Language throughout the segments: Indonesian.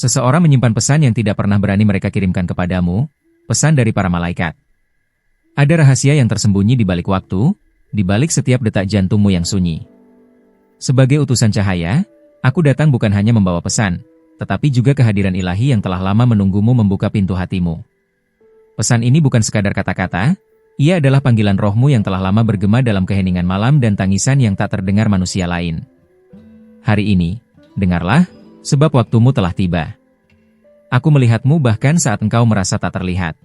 Seseorang menyimpan pesan yang tidak pernah berani mereka kirimkan kepadamu, pesan dari para malaikat. Ada rahasia yang tersembunyi di balik waktu, di balik setiap detak jantungmu yang sunyi. Sebagai utusan cahaya, aku datang bukan hanya membawa pesan, tetapi juga kehadiran ilahi yang telah lama menunggumu membuka pintu hatimu. Pesan ini bukan sekadar kata-kata, ia adalah panggilan rohmu yang telah lama bergema dalam keheningan malam dan tangisan yang tak terdengar manusia lain. Hari ini, dengarlah, sebab waktumu telah tiba. Aku melihatmu bahkan saat engkau merasa tak terlihat.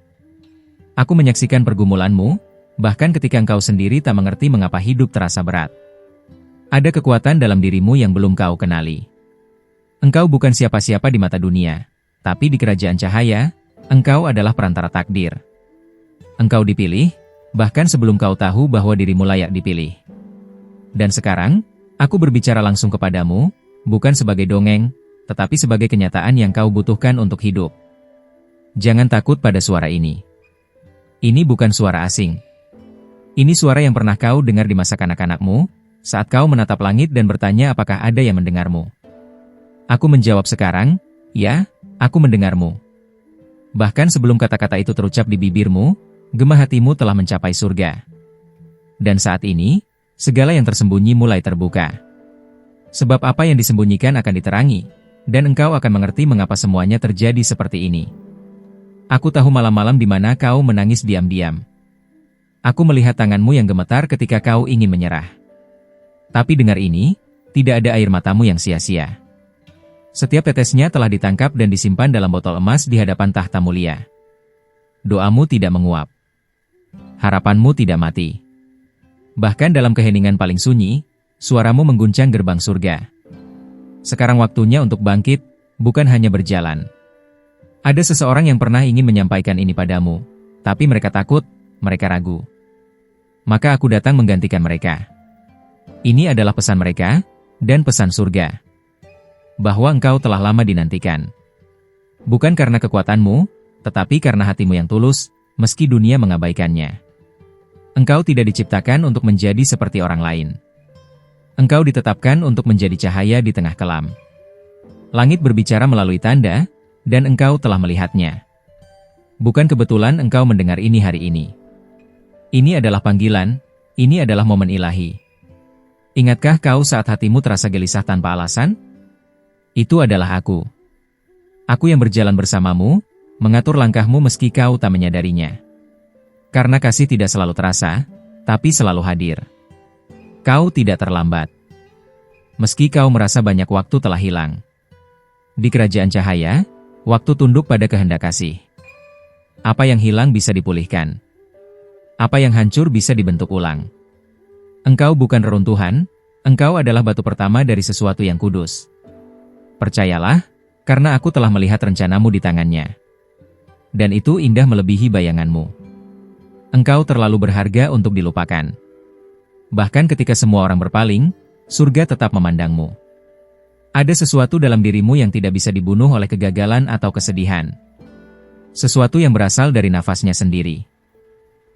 Aku menyaksikan pergumulanmu, bahkan ketika engkau sendiri tak mengerti mengapa hidup terasa berat. Ada kekuatan dalam dirimu yang belum kau kenali. Engkau bukan siapa-siapa di mata dunia, tapi di kerajaan cahaya, engkau adalah perantara takdir. Engkau dipilih, bahkan sebelum kau tahu bahwa dirimu layak dipilih. Dan sekarang, aku berbicara langsung kepadamu, bukan sebagai dongeng, tetapi sebagai kenyataan yang kau butuhkan untuk hidup. Jangan takut pada suara ini. Ini bukan suara asing. Ini suara yang pernah kau dengar di masa kanak-kanakmu, saat kau menatap langit dan bertanya apakah ada yang mendengarmu. Aku menjawab sekarang, ya, aku mendengarmu. Bahkan sebelum kata-kata itu terucap di bibirmu, gema hatimu telah mencapai surga. Dan saat ini, segala yang tersembunyi mulai terbuka. Sebab apa yang disembunyikan akan diterangi, dan engkau akan mengerti mengapa semuanya terjadi seperti ini. Aku tahu malam-malam di mana kau menangis diam-diam. Aku melihat tanganmu yang gemetar ketika kau ingin menyerah. Tapi dengar ini, tidak ada air matamu yang sia-sia. Setiap tetesnya telah ditangkap dan disimpan dalam botol emas di hadapan tahta mulia. Doamu tidak menguap. Harapanmu tidak mati. Bahkan dalam keheningan paling sunyi, suaramu mengguncang gerbang surga. Sekarang waktunya untuk bangkit, bukan hanya berjalan. Ada seseorang yang pernah ingin menyampaikan ini padamu, tapi mereka takut, mereka ragu. Maka aku datang menggantikan mereka. Ini adalah pesan mereka, dan pesan surga. Bahwa engkau telah lama dinantikan. Bukan karena kekuatanmu, tetapi karena hatimu yang tulus, meski dunia mengabaikannya. Engkau tidak diciptakan untuk menjadi seperti orang lain. Engkau ditetapkan untuk menjadi cahaya di tengah kelam. Langit berbicara melalui tanda, dan engkau telah melihatnya. Bukan kebetulan engkau mendengar ini hari ini. Ini adalah panggilan, ini adalah momen ilahi. Ingatkah kau saat hatimu terasa gelisah tanpa alasan? Itu adalah aku. Aku yang berjalan bersamamu, mengatur langkahmu meski kau tak menyadarinya. Karena kasih tidak selalu terasa, tapi selalu hadir. Kau tidak terlambat. Meski kau merasa banyak waktu telah hilang. Di kerajaan cahaya, waktu tunduk pada kehendak kasih. Apa yang hilang bisa dipulihkan. Apa yang hancur bisa dibentuk ulang. Engkau bukan reruntuhan, engkau adalah batu pertama dari sesuatu yang kudus. Percayalah, karena aku telah melihat rencanamu di tangannya. Dan itu indah melebihi bayanganmu. Engkau terlalu berharga untuk dilupakan. Bahkan ketika semua orang berpaling, surga tetap memandangmu. Ada sesuatu dalam dirimu yang tidak bisa dibunuh oleh kegagalan atau kesedihan. Sesuatu yang berasal dari nafasnya sendiri.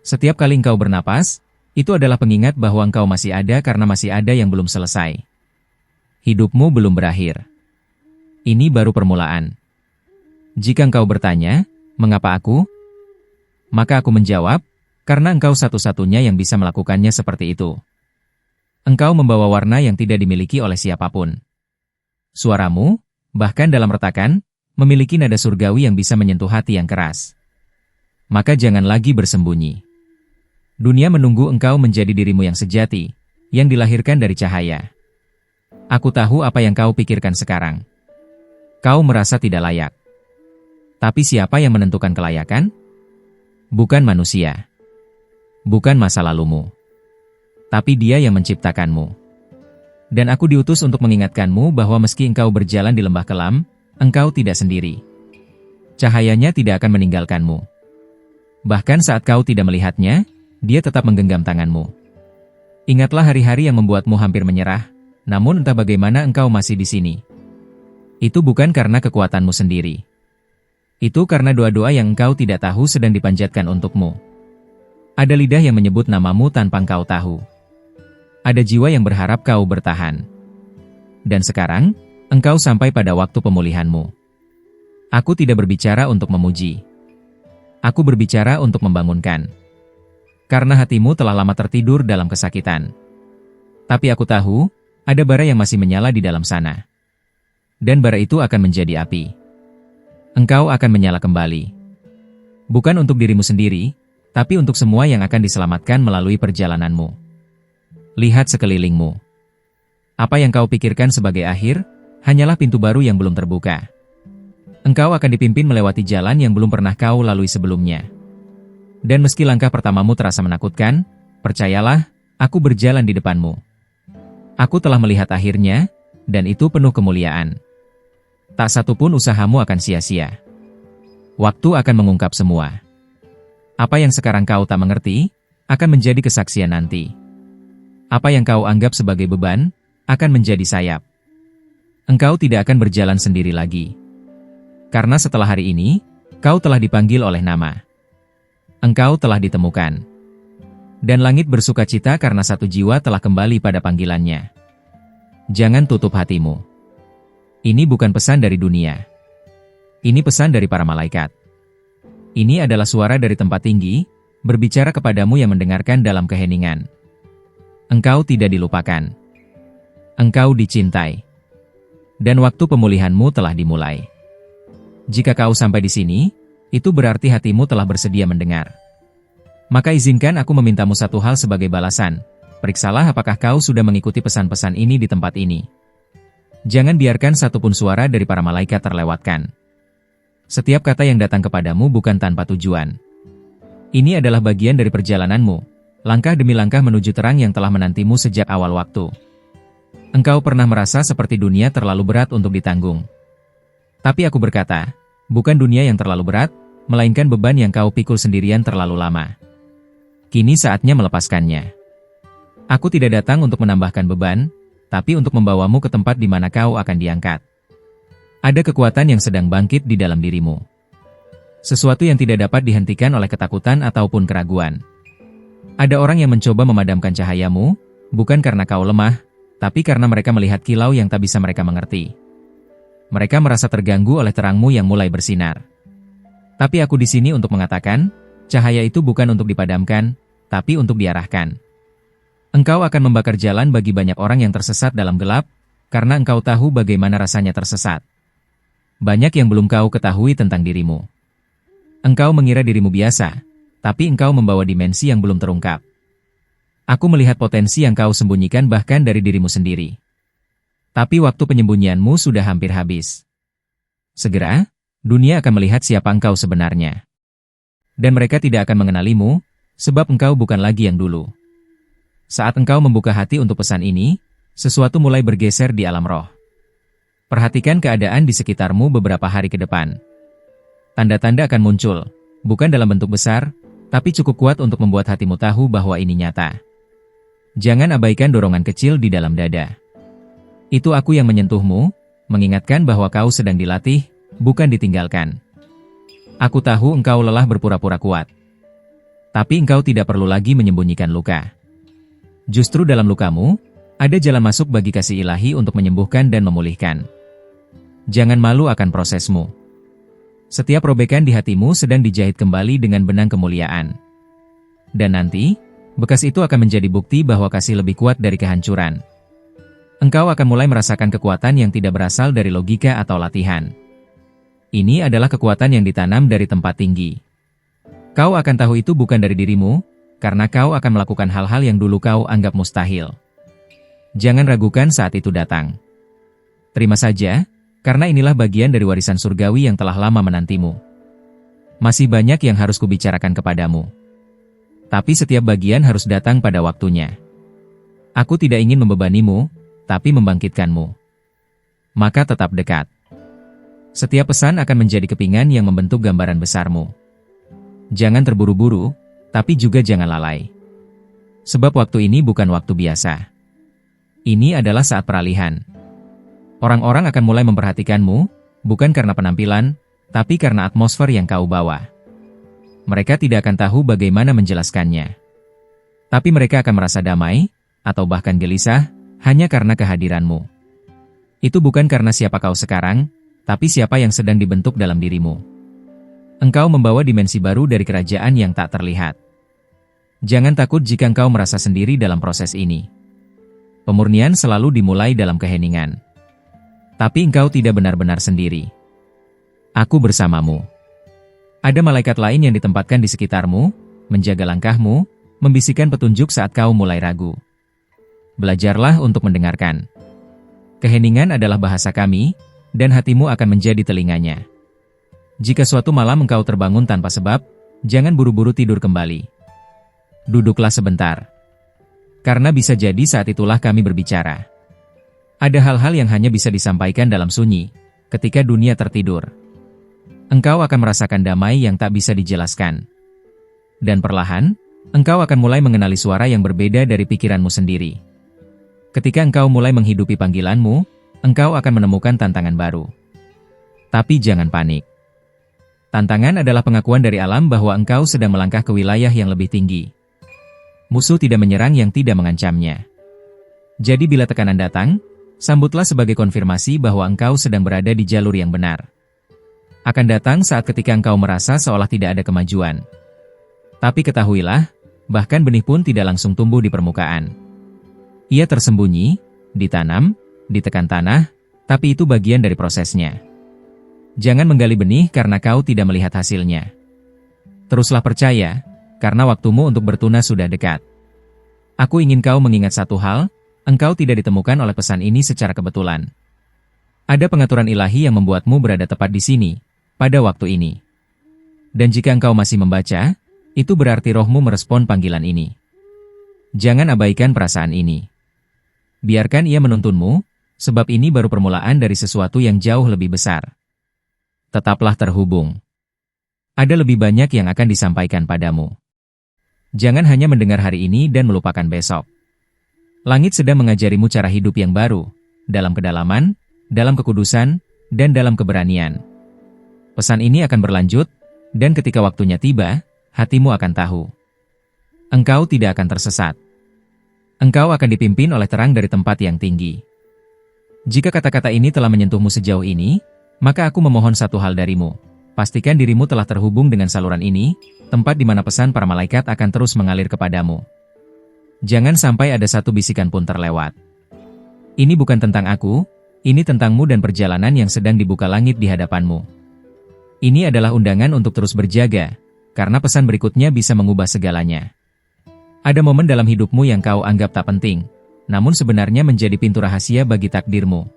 Setiap kali engkau bernapas, itu adalah pengingat bahwa engkau masih ada karena masih ada yang belum selesai. Hidupmu belum berakhir. Ini baru permulaan. Jika engkau bertanya, mengapa aku? Maka aku menjawab, karena engkau satu-satunya yang bisa melakukannya seperti itu. Engkau membawa warna yang tidak dimiliki oleh siapapun. Suaramu, bahkan dalam retakan, memiliki nada surgawi yang bisa menyentuh hati yang keras. Maka jangan lagi bersembunyi. Dunia menunggu engkau menjadi dirimu yang sejati, yang dilahirkan dari cahaya. Aku tahu apa yang kau pikirkan sekarang. Kau merasa tidak layak. Tapi siapa yang menentukan kelayakan? Bukan manusia. Bukan masa lalumu. Tapi Dia yang menciptakanmu. Dan aku diutus untuk mengingatkanmu bahwa meski engkau berjalan di lembah kelam, engkau tidak sendiri. Cahayanya tidak akan meninggalkanmu. Bahkan saat kau tidak melihatnya, Dia tetap menggenggam tanganmu. Ingatlah hari-hari yang membuatmu hampir menyerah, namun entah bagaimana engkau masih di sini. Itu bukan karena kekuatanmu sendiri. Itu karena doa-doa yang engkau tidak tahu sedang dipanjatkan untukmu. Ada lidah yang menyebut namamu tanpa engkau tahu. Ada jiwa yang berharap kau bertahan. Dan sekarang, engkau sampai pada waktu pemulihanmu. Aku tidak berbicara untuk memuji. Aku berbicara untuk membangunkan. Karena hatimu telah lama tertidur dalam kesakitan. Tapi aku tahu, ada bara yang masih menyala di dalam sana. Dan bara itu akan menjadi api. Engkau akan menyala kembali. Bukan untuk dirimu sendiri, tapi untuk semua yang akan diselamatkan melalui perjalananmu. Lihat sekelilingmu. Apa yang kau pikirkan sebagai akhir, hanyalah pintu baru yang belum terbuka. Engkau akan dipimpin melewati jalan yang belum pernah kau lalui sebelumnya. Dan meski langkah pertamamu terasa menakutkan, percayalah, aku berjalan di depanmu. Aku telah melihat akhirnya, dan itu penuh kemuliaan. Tak satu pun usahamu akan sia-sia. Waktu akan mengungkap semua. Apa yang sekarang kau tak mengerti, akan menjadi kesaksian nanti. Apa yang kau anggap sebagai beban, akan menjadi sayap. Engkau tidak akan berjalan sendiri lagi. Karena setelah hari ini, kau telah dipanggil oleh nama. Engkau telah ditemukan. Dan langit bersukacita karena satu jiwa telah kembali pada panggilannya. Jangan tutup hatimu. Ini bukan pesan dari dunia. Ini pesan dari para malaikat. Ini adalah suara dari tempat tinggi, berbicara kepadamu yang mendengarkan dalam keheningan. Engkau tidak dilupakan. Engkau dicintai. Dan waktu pemulihanmu telah dimulai. Jika kau sampai di sini, itu berarti hatimu telah bersedia mendengar. Maka izinkan aku memintamu satu hal sebagai balasan. Periksalah apakah kau sudah mengikuti pesan-pesan ini di tempat ini. Jangan biarkan satupun suara dari para malaikat terlewatkan. Setiap kata yang datang kepadamu bukan tanpa tujuan. Ini adalah bagian dari perjalananmu, langkah demi langkah menuju terang yang telah menantimu sejak awal waktu. Engkau pernah merasa seperti dunia terlalu berat untuk ditanggung. Tapi aku berkata, bukan dunia yang terlalu berat, melainkan beban yang kau pikul sendirian terlalu lama. Kini saatnya melepaskannya. Aku tidak datang untuk menambahkan beban, tapi untuk membawamu ke tempat di mana kau akan diangkat. Ada kekuatan yang sedang bangkit di dalam dirimu. Sesuatu yang tidak dapat dihentikan oleh ketakutan ataupun keraguan. Ada orang yang mencoba memadamkan cahayamu, bukan karena kau lemah, tapi karena mereka melihat kilau yang tak bisa mereka mengerti. Mereka merasa terganggu oleh terangmu yang mulai bersinar. Tapi aku di sini untuk mengatakan, cahaya itu bukan untuk dipadamkan, tapi untuk diarahkan. Engkau akan membakar jalan bagi banyak orang yang tersesat dalam gelap, karena engkau tahu bagaimana rasanya tersesat. Banyak yang belum kau ketahui tentang dirimu. Engkau mengira dirimu biasa, tapi engkau membawa dimensi yang belum terungkap. Aku melihat potensi yang kau sembunyikan bahkan dari dirimu sendiri. Tapi waktu penyembunyianmu sudah hampir habis. Segera, dunia akan melihat siapa engkau sebenarnya. Dan mereka tidak akan mengenalimu, sebab engkau bukan lagi yang dulu. Saat engkau membuka hati untuk pesan ini, sesuatu mulai bergeser di alam roh. Perhatikan keadaan di sekitarmu beberapa hari ke depan. Tanda-tanda akan muncul, bukan dalam bentuk besar, tapi cukup kuat untuk membuat hatimu tahu bahwa ini nyata. Jangan abaikan dorongan kecil di dalam dada. Itu aku yang menyentuhmu, mengingatkan bahwa kau sedang dilatih, bukan ditinggalkan. Aku tahu engkau lelah berpura-pura kuat. Tapi engkau tidak perlu lagi menyembunyikan luka. Justru dalam lukamu, ada jalan masuk bagi kasih ilahi untuk menyembuhkan dan memulihkan. Jangan malu akan prosesmu. Setiap robekan di hatimu sedang dijahit kembali dengan benang kemuliaan. Dan nanti, bekas itu akan menjadi bukti bahwa kasih lebih kuat dari kehancuran. Engkau akan mulai merasakan kekuatan yang tidak berasal dari logika atau latihan. Ini adalah kekuatan yang ditanam dari tempat tinggi. Kau akan tahu itu bukan dari dirimu, karena kau akan melakukan hal-hal yang dulu kau anggap mustahil. Jangan ragukan saat itu datang. Terima saja, karena inilah bagian dari warisan surgawi yang telah lama menantimu. Masih banyak yang harus kubicarakan kepadamu. Tapi setiap bagian harus datang pada waktunya. Aku tidak ingin membebanimu, tapi membangkitkanmu. Maka tetap dekat. Setiap pesan akan menjadi kepingan yang membentuk gambaran besarmu. Jangan terburu-buru, tapi juga jangan lalai. Sebab waktu ini bukan waktu biasa. Ini adalah saat peralihan. Orang-orang akan mulai memperhatikanmu, bukan karena penampilan, tapi karena atmosfer yang kau bawa. Mereka tidak akan tahu bagaimana menjelaskannya. Tapi mereka akan merasa damai, atau bahkan gelisah, hanya karena kehadiranmu. Itu bukan karena siapa kau sekarang, tapi siapa yang sedang dibentuk dalam dirimu. Engkau membawa dimensi baru dari kerajaan yang tak terlihat. Jangan takut jika engkau merasa sendiri dalam proses ini. Pemurnian selalu dimulai dalam keheningan. Tapi engkau tidak benar-benar sendiri. Aku bersamamu. Ada malaikat lain yang ditempatkan di sekitarmu, menjaga langkahmu, membisikkan petunjuk saat kau mulai ragu. Belajarlah untuk mendengarkan. Keheningan adalah bahasa kami, dan hatimu akan menjadi telinganya. Jika suatu malam engkau terbangun tanpa sebab, jangan buru-buru tidur kembali. Duduklah sebentar. Karena bisa jadi saat itulah kami berbicara. Ada hal-hal yang hanya bisa disampaikan dalam sunyi, ketika dunia tertidur. Engkau akan merasakan damai yang tak bisa dijelaskan. Dan perlahan, engkau akan mulai mengenali suara yang berbeda dari pikiranmu sendiri. Ketika engkau mulai menghidupi panggilanmu, engkau akan menemukan tantangan baru. Tapi jangan panik. Tantangan adalah pengakuan dari alam bahwa engkau sedang melangkah ke wilayah yang lebih tinggi. Musuh tidak menyerang yang tidak mengancamnya. Jadi bila tekanan datang, sambutlah sebagai konfirmasi bahwa engkau sedang berada di jalur yang benar. Akan datang saat ketika engkau merasa seolah tidak ada kemajuan. Tapi ketahuilah, bahkan benih pun tidak langsung tumbuh di permukaan. Ia tersembunyi, ditanam, ditekan tanah, tapi itu bagian dari prosesnya. Jangan menggali benih karena kau tidak melihat hasilnya. Teruslah percaya, karena waktumu untuk bertunas sudah dekat. Aku ingin kau mengingat satu hal, engkau tidak ditemukan oleh pesan ini secara kebetulan. Ada pengaturan ilahi yang membuatmu berada tepat di sini, pada waktu ini. Dan jika engkau masih membaca, itu berarti rohmu merespon panggilan ini. Jangan abaikan perasaan ini. Biarkan ia menuntunmu, sebab ini baru permulaan dari sesuatu yang jauh lebih besar. Tetaplah terhubung. Ada lebih banyak yang akan disampaikan padamu. Jangan hanya mendengar hari ini dan melupakan besok. Langit sedang mengajarimu cara hidup yang baru, dalam kedalaman, dalam kekudusan, dan dalam keberanian. Pesan ini akan berlanjut, dan ketika waktunya tiba, hatimu akan tahu. Engkau tidak akan tersesat. Engkau akan dipimpin oleh terang dari tempat yang tinggi. Jika kata-kata ini telah menyentuhmu sejauh ini, maka aku memohon satu hal darimu. Pastikan dirimu telah terhubung dengan saluran ini, tempat di mana pesan para malaikat akan terus mengalir kepadamu. Jangan sampai ada satu bisikan pun terlewat. Ini bukan tentang aku, ini tentangmu dan perjalanan yang sedang dibuka langit di hadapanmu. Ini adalah undangan untuk terus berjaga, karena pesan berikutnya bisa mengubah segalanya. Ada momen dalam hidupmu yang kau anggap tak penting, namun sebenarnya menjadi pintu rahasia bagi takdirmu.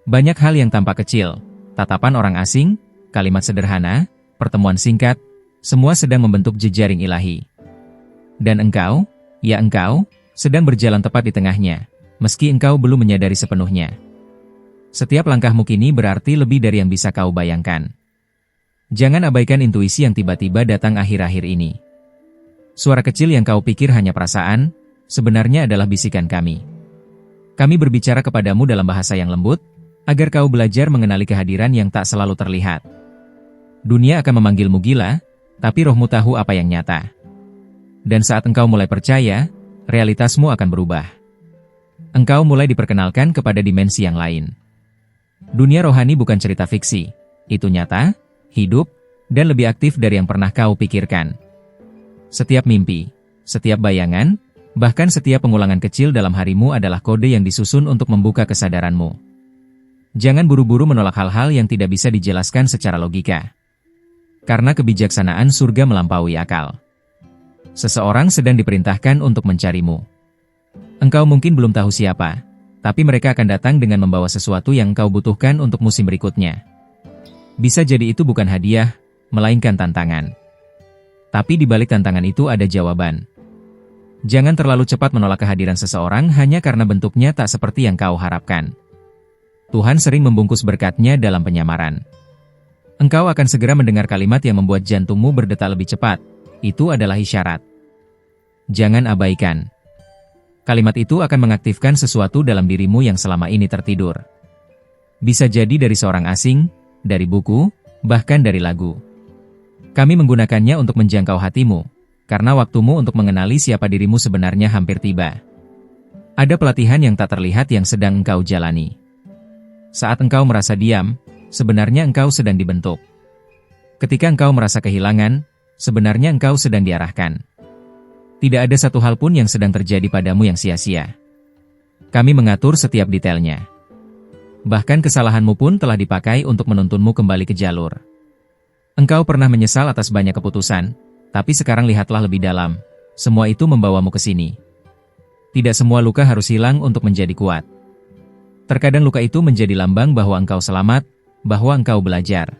Banyak hal yang tampak kecil, tatapan orang asing, kalimat sederhana, pertemuan singkat, semua sedang membentuk jejaring ilahi. Dan engkau, ya engkau, sedang berjalan tepat di tengahnya, meski engkau belum menyadari sepenuhnya. Setiap langkahmu kini berarti lebih dari yang bisa kau bayangkan. Jangan abaikan intuisi yang tiba-tiba datang akhir-akhir ini. Suara kecil yang kau pikir hanya perasaan, sebenarnya adalah bisikan kami. Kami berbicara kepadamu dalam bahasa yang lembut, agar kau belajar mengenali kehadiran yang tak selalu terlihat. Dunia akan memanggilmu gila, tapi rohmu tahu apa yang nyata. Dan saat engkau mulai percaya, realitasmu akan berubah. Engkau mulai diperkenalkan kepada dimensi yang lain. Dunia rohani bukan cerita fiksi, itu nyata, hidup, dan lebih aktif dari yang pernah kau pikirkan. Setiap mimpi, setiap bayangan, bahkan setiap pengulangan kecil dalam harimu adalah kode yang disusun untuk membuka kesadaranmu. Jangan buru-buru menolak hal-hal yang tidak bisa dijelaskan secara logika. Karena kebijaksanaan surga melampaui akal. Seseorang sedang diperintahkan untuk mencarimu. Engkau mungkin belum tahu siapa, tapi mereka akan datang dengan membawa sesuatu yang engkau butuhkan untuk musim berikutnya. Bisa jadi itu bukan hadiah, melainkan tantangan. Tapi di balik tantangan itu ada jawaban. Jangan terlalu cepat menolak kehadiran seseorang hanya karena bentuknya tak seperti yang kau harapkan. Tuhan sering membungkus berkat-Nya dalam penyamaran. Engkau akan segera mendengar kalimat yang membuat jantungmu berdetak lebih cepat. Itu adalah isyarat. Jangan abaikan. Kalimat itu akan mengaktifkan sesuatu dalam dirimu yang selama ini tertidur. Bisa jadi dari seorang asing, dari buku, bahkan dari lagu. Kami menggunakannya untuk menjangkau hatimu, karena waktumu untuk mengenali siapa dirimu sebenarnya hampir tiba. Ada pelatihan yang tak terlihat yang sedang engkau jalani. Saat engkau merasa diam, sebenarnya engkau sedang dibentuk. Ketika engkau merasa kehilangan, sebenarnya engkau sedang diarahkan. Tidak ada satu hal pun yang sedang terjadi padamu yang sia-sia. Kami mengatur setiap detailnya. Bahkan kesalahanmu pun telah dipakai untuk menuntunmu kembali ke jalur. Engkau pernah menyesal atas banyak keputusan, tapi sekarang lihatlah lebih dalam. Semua itu membawamu ke sini. Tidak semua luka harus hilang untuk menjadi kuat. Terkadang luka itu menjadi lambang bahwa engkau selamat, bahwa engkau belajar.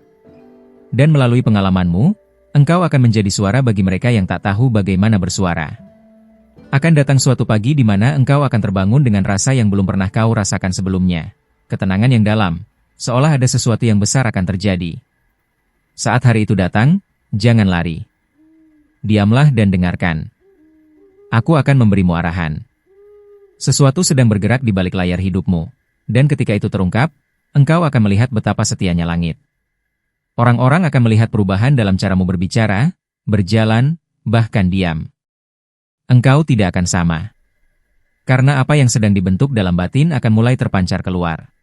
Dan melalui pengalamanmu, engkau akan menjadi suara bagi mereka yang tak tahu bagaimana bersuara. Akan datang suatu pagi di mana engkau akan terbangun dengan rasa yang belum pernah kau rasakan sebelumnya. Ketenangan yang dalam, seolah ada sesuatu yang besar akan terjadi. Saat hari itu datang, jangan lari. Diamlah dan dengarkan. Aku akan memberimu arahan. Sesuatu sedang bergerak di balik layar hidupmu, dan ketika itu terungkap, engkau akan melihat betapa setianya langit. Orang-orang akan melihat perubahan dalam caramu berbicara, berjalan, bahkan diam. Engkau tidak akan sama. Karena apa yang sedang dibentuk dalam batin akan mulai terpancar keluar.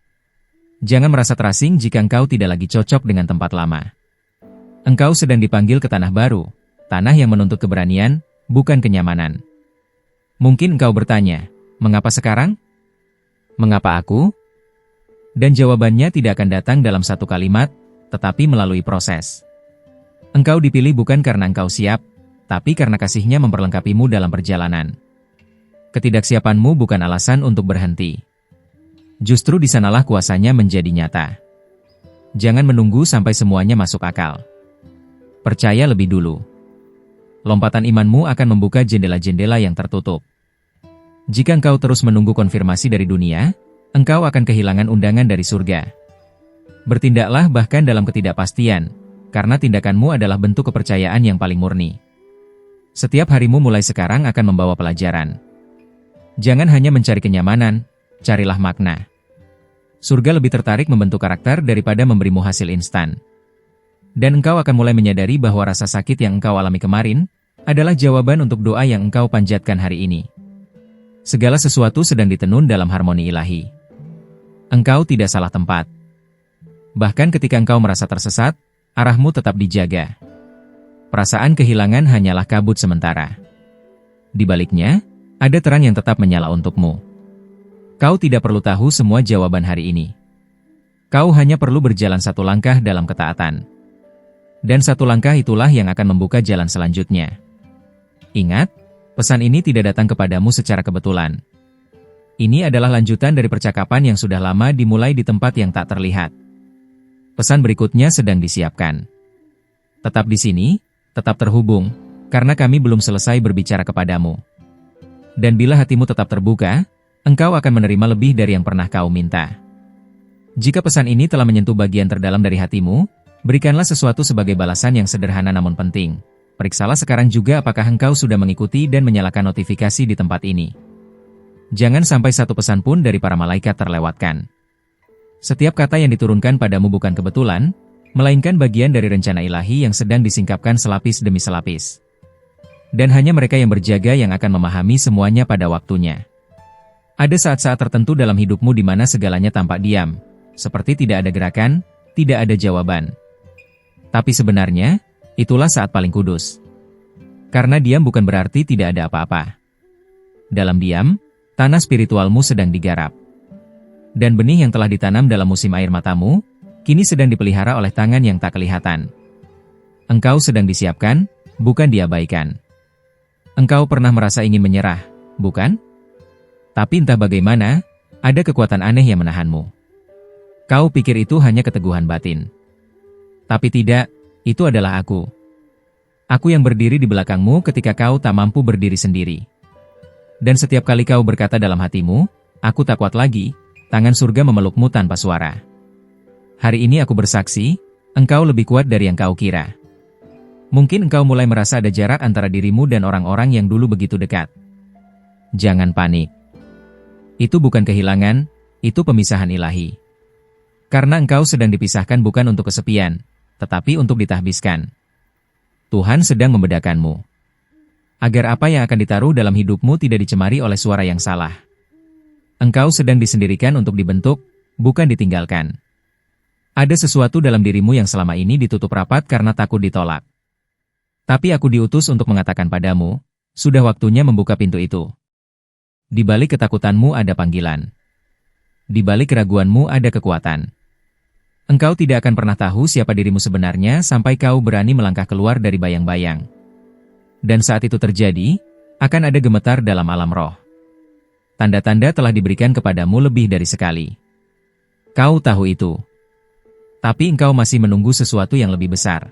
Jangan merasa terasing jika engkau tidak lagi cocok dengan tempat lama. Engkau sedang dipanggil ke tanah baru, tanah yang menuntut keberanian, bukan kenyamanan. Mungkin engkau bertanya, mengapa sekarang? Mengapa aku? Dan jawabannya tidak akan datang dalam satu kalimat, tetapi melalui proses. Engkau dipilih bukan karena engkau siap, tapi karena kasih-Nya memperlengkapimu dalam perjalanan. Ketidaksiapanmu bukan alasan untuk berhenti. Justru di sanalah kuasanya menjadi nyata. Jangan menunggu sampai semuanya masuk akal. Percaya lebih dulu. Lompatan imanmu akan membuka jendela-jendela yang tertutup. Jika engkau terus menunggu konfirmasi dari dunia, engkau akan kehilangan undangan dari surga. Bertindaklah bahkan dalam ketidakpastian, karena tindakanmu adalah bentuk kepercayaan yang paling murni. Setiap harimu mulai sekarang akan membawa pelajaran. Jangan hanya mencari kenyamanan, carilah makna. Surga lebih tertarik membentuk karakter daripada memberimu hasil instan. Dan engkau akan mulai menyadari bahwa rasa sakit yang engkau alami kemarin adalah jawaban untuk doa yang engkau panjatkan hari ini. Segala sesuatu sedang ditenun dalam harmoni ilahi. Engkau tidak salah tempat. Bahkan ketika engkau merasa tersesat, arahmu tetap dijaga. Perasaan kehilangan hanyalah kabut sementara. Di baliknya, ada terang yang tetap menyala untukmu. Kau tidak perlu tahu semua jawaban hari ini. Kau hanya perlu berjalan satu langkah dalam ketaatan. Dan satu langkah itulah yang akan membuka jalan selanjutnya. Ingat, pesan ini tidak datang kepadamu secara kebetulan. Ini adalah lanjutan dari percakapan yang sudah lama dimulai di tempat yang tak terlihat. Pesan berikutnya sedang disiapkan. Tetap di sini, tetap terhubung, karena kami belum selesai berbicara kepadamu. Dan bila hatimu tetap terbuka, engkau akan menerima lebih dari yang pernah kau minta. Jika pesan ini telah menyentuh bagian terdalam dari hatimu, berikanlah sesuatu sebagai balasan yang sederhana namun penting. Periksalah sekarang juga apakah engkau sudah mengikuti dan menyalakan notifikasi di tempat ini. Jangan sampai satu pesan pun dari para malaikat terlewatkan. Setiap kata yang diturunkan padamu bukan kebetulan, melainkan bagian dari rencana ilahi yang sedang disingkapkan selapis demi selapis. Dan hanya mereka yang berjaga yang akan memahami semuanya pada waktunya. Ada saat-saat tertentu dalam hidupmu di mana segalanya tampak diam, seperti tidak ada gerakan, tidak ada jawaban. Tapi sebenarnya, itulah saat paling kudus. Karena diam bukan berarti tidak ada apa-apa. Dalam diam, tanah spiritualmu sedang digarap. Dan benih yang telah ditanam dalam musim air matamu, kini sedang dipelihara oleh tangan yang tak kelihatan. Engkau sedang disiapkan, bukan diabaikan. Engkau pernah merasa ingin menyerah, bukan? Tapi entah bagaimana, ada kekuatan aneh yang menahanmu. Kau pikir itu hanya keteguhan batin. Tapi tidak, itu adalah aku. Aku yang berdiri di belakangmu ketika kau tak mampu berdiri sendiri. Dan setiap kali kau berkata dalam hatimu, aku tak kuat lagi, tangan surga memelukmu tanpa suara. Hari ini aku bersaksi, engkau lebih kuat dari yang kau kira. Mungkin engkau mulai merasa ada jarak antara dirimu dan orang-orang yang dulu begitu dekat. Jangan panik. Itu bukan kehilangan, itu pemisahan ilahi. Karena engkau sedang dipisahkan bukan untuk kesepian, tetapi untuk ditahbiskan. Tuhan sedang membedakanmu. Agar apa yang akan ditaruh dalam hidupmu tidak dicemari oleh suara yang salah. Engkau sedang disendirikan untuk dibentuk, bukan ditinggalkan. Ada sesuatu dalam dirimu yang selama ini ditutup rapat karena takut ditolak. Tapi aku diutus untuk mengatakan padamu, sudah waktunya membuka pintu itu. Di balik ketakutanmu ada panggilan. Di balik keraguanmu ada kekuatan. Engkau tidak akan pernah tahu siapa dirimu sebenarnya sampai kau berani melangkah keluar dari bayang-bayang. Dan saat itu terjadi, akan ada gemetar dalam alam roh. Tanda-tanda telah diberikan kepadamu lebih dari sekali. Kau tahu itu. Tapi engkau masih menunggu sesuatu yang lebih besar.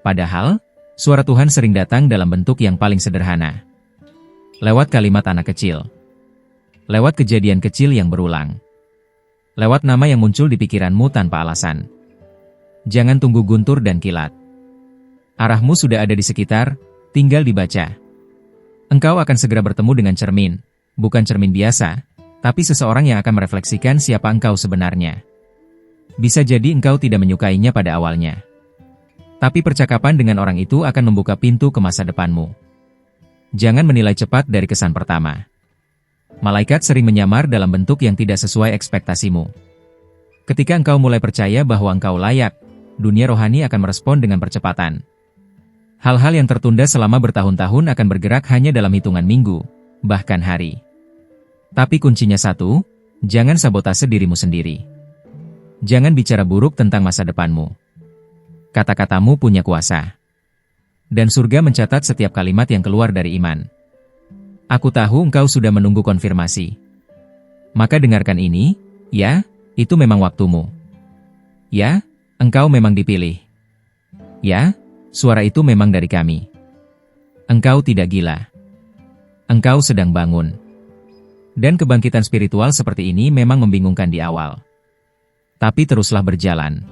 Padahal, suara Tuhan sering datang dalam bentuk yang paling sederhana. Lewat kalimat anak kecil. Lewat kejadian kecil yang berulang. Lewat nama yang muncul di pikiranmu tanpa alasan. Jangan tunggu guntur dan kilat. Arahmu sudah ada di sekitar, tinggal dibaca. Engkau akan segera bertemu dengan cermin, bukan cermin biasa, tapi seseorang yang akan merefleksikan siapa engkau sebenarnya. Bisa jadi engkau tidak menyukainya pada awalnya. Tapi percakapan dengan orang itu akan membuka pintu ke masa depanmu. Jangan menilai cepat dari kesan pertama. Malaikat sering menyamar dalam bentuk yang tidak sesuai ekspektasimu. Ketika engkau mulai percaya bahwa engkau layak, dunia rohani akan merespon dengan percepatan. Hal-hal yang tertunda selama bertahun-tahun akan bergerak hanya dalam hitungan minggu, bahkan hari. Tapi kuncinya satu, jangan sabotase dirimu sendiri. Jangan bicara buruk tentang masa depanmu. Kata-katamu punya kuasa. Dan surga mencatat setiap kalimat yang keluar dari iman. Aku tahu engkau sudah menunggu konfirmasi. Maka dengarkan ini, ya, itu memang waktumu. Ya, engkau memang dipilih. Ya, suara itu memang dari kami. Engkau tidak gila. Engkau sedang bangun. Dan kebangkitan spiritual seperti ini memang membingungkan di awal. Tapi teruslah berjalan.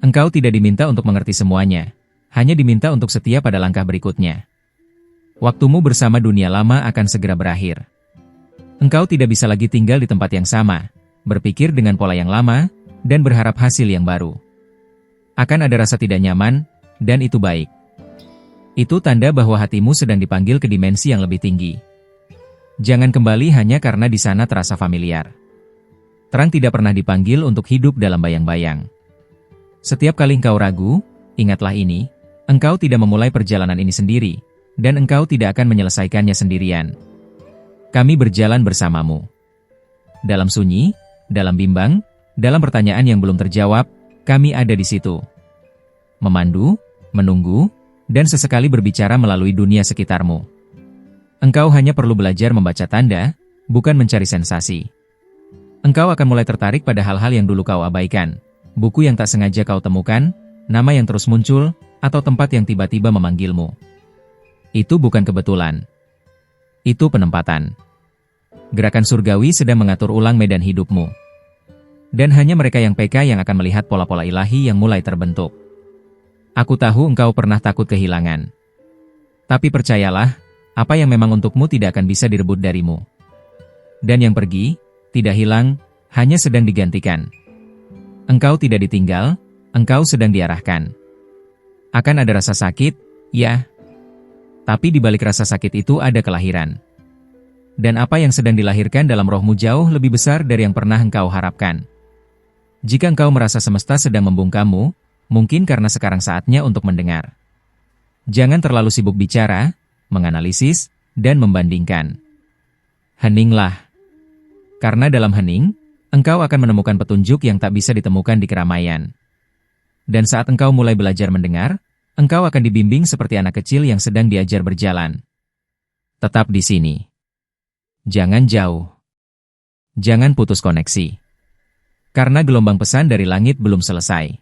Engkau tidak diminta untuk mengerti semuanya, hanya diminta untuk setia pada langkah berikutnya. Waktumu bersama dunia lama akan segera berakhir. Engkau tidak bisa lagi tinggal di tempat yang sama, berpikir dengan pola yang lama, dan berharap hasil yang baru. Akan ada rasa tidak nyaman, dan itu baik. Itu tanda bahwa hatimu sedang dipanggil ke dimensi yang lebih tinggi. Jangan kembali hanya karena di sana terasa familiar. Terang tidak pernah dipanggil untuk hidup dalam bayang-bayang. Setiap kali engkau ragu, ingatlah ini, engkau tidak memulai perjalanan ini sendiri, dan engkau tidak akan menyelesaikannya sendirian. Kami berjalan bersamamu. Dalam sunyi, dalam bimbang, dalam pertanyaan yang belum terjawab, kami ada di situ. Memandu, menunggu, dan sesekali berbicara melalui dunia sekitarmu. Engkau hanya perlu belajar membaca tanda, bukan mencari sensasi. Engkau akan mulai tertarik pada hal-hal yang dulu kau abaikan, buku yang tak sengaja kau temukan, nama yang terus muncul, atau tempat yang tiba-tiba memanggilmu. Itu bukan kebetulan. Itu penempatan. Gerakan surgawi sedang mengatur ulang medan hidupmu. Dan hanya mereka yang peka yang akan melihat pola-pola ilahi yang mulai terbentuk. Aku tahu engkau pernah takut kehilangan. Tapi percayalah, apa yang memang untukmu tidak akan bisa direbut darimu. Dan yang pergi, tidak hilang, hanya sedang digantikan. Engkau tidak ditinggal, engkau sedang diarahkan. Akan ada rasa sakit, ya. Tapi di balik rasa sakit itu ada kelahiran. Dan apa yang sedang dilahirkan dalam rohmu jauh lebih besar dari yang pernah engkau harapkan. Jika engkau merasa semesta sedang membungkammu, mungkin karena sekarang saatnya untuk mendengar. Jangan terlalu sibuk bicara, menganalisis, dan membandingkan. Heninglah. Karena dalam hening, engkau akan menemukan petunjuk yang tak bisa ditemukan di keramaian. Dan saat engkau mulai belajar mendengar, engkau akan dibimbing seperti anak kecil yang sedang diajar berjalan. Tetap di sini. Jangan jauh. Jangan putus koneksi. Karena gelombang pesan dari langit belum selesai.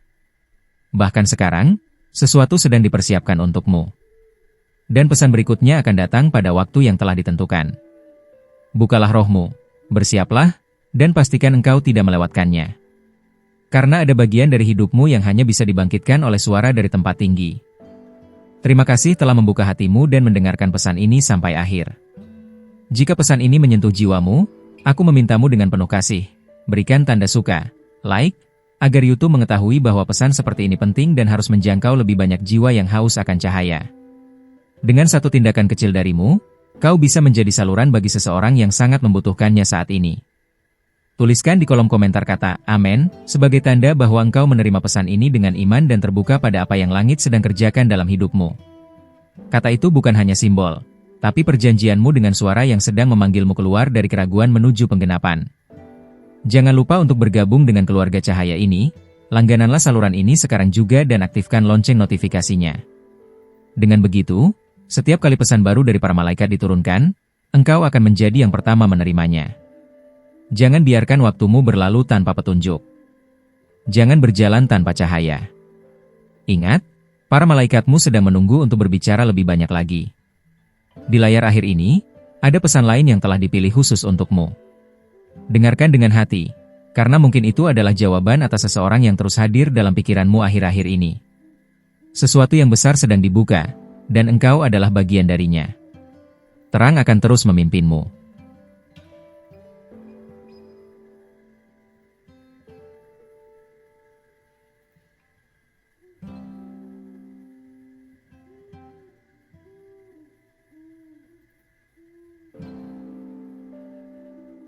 Bahkan sekarang, sesuatu sedang dipersiapkan untukmu. Dan pesan berikutnya akan datang pada waktu yang telah ditentukan. Bukalah rohmu. Bersiaplah, dan pastikan engkau tidak melewatkannya. Karena ada bagian dari hidupmu yang hanya bisa dibangkitkan oleh suara dari tempat tinggi. Terima kasih telah membuka hatimu dan mendengarkan pesan ini sampai akhir. Jika pesan ini menyentuh jiwamu, aku memintamu dengan penuh kasih. Berikan tanda suka, like, agar YouTube mengetahui bahwa pesan seperti ini penting dan harus menjangkau lebih banyak jiwa yang haus akan cahaya. Dengan satu tindakan kecil darimu, kau bisa menjadi saluran bagi seseorang yang sangat membutuhkannya saat ini. Tuliskan di kolom komentar kata "Amen" sebagai tanda bahwa engkau menerima pesan ini dengan iman dan terbuka pada apa yang langit sedang kerjakan dalam hidupmu. Kata itu bukan hanya simbol, tapi perjanjianmu dengan suara yang sedang memanggilmu keluar dari keraguan menuju penggenapan. Jangan lupa untuk bergabung dengan keluarga cahaya ini, langgananlah saluran ini sekarang juga dan aktifkan lonceng notifikasinya. Dengan begitu, setiap kali pesan baru dari para malaikat diturunkan, engkau akan menjadi yang pertama menerimanya. Jangan biarkan waktumu berlalu tanpa petunjuk. Jangan berjalan tanpa cahaya. Ingat, para malaikatmu sedang menunggu untuk berbicara lebih banyak lagi. Di layar akhir ini, ada pesan lain yang telah dipilih khusus untukmu. Dengarkan dengan hati, karena mungkin itu adalah jawaban atas seseorang yang terus hadir dalam pikiranmu akhir-akhir ini. Sesuatu yang besar sedang dibuka, dan engkau adalah bagian darinya. Terang akan terus memimpinmu.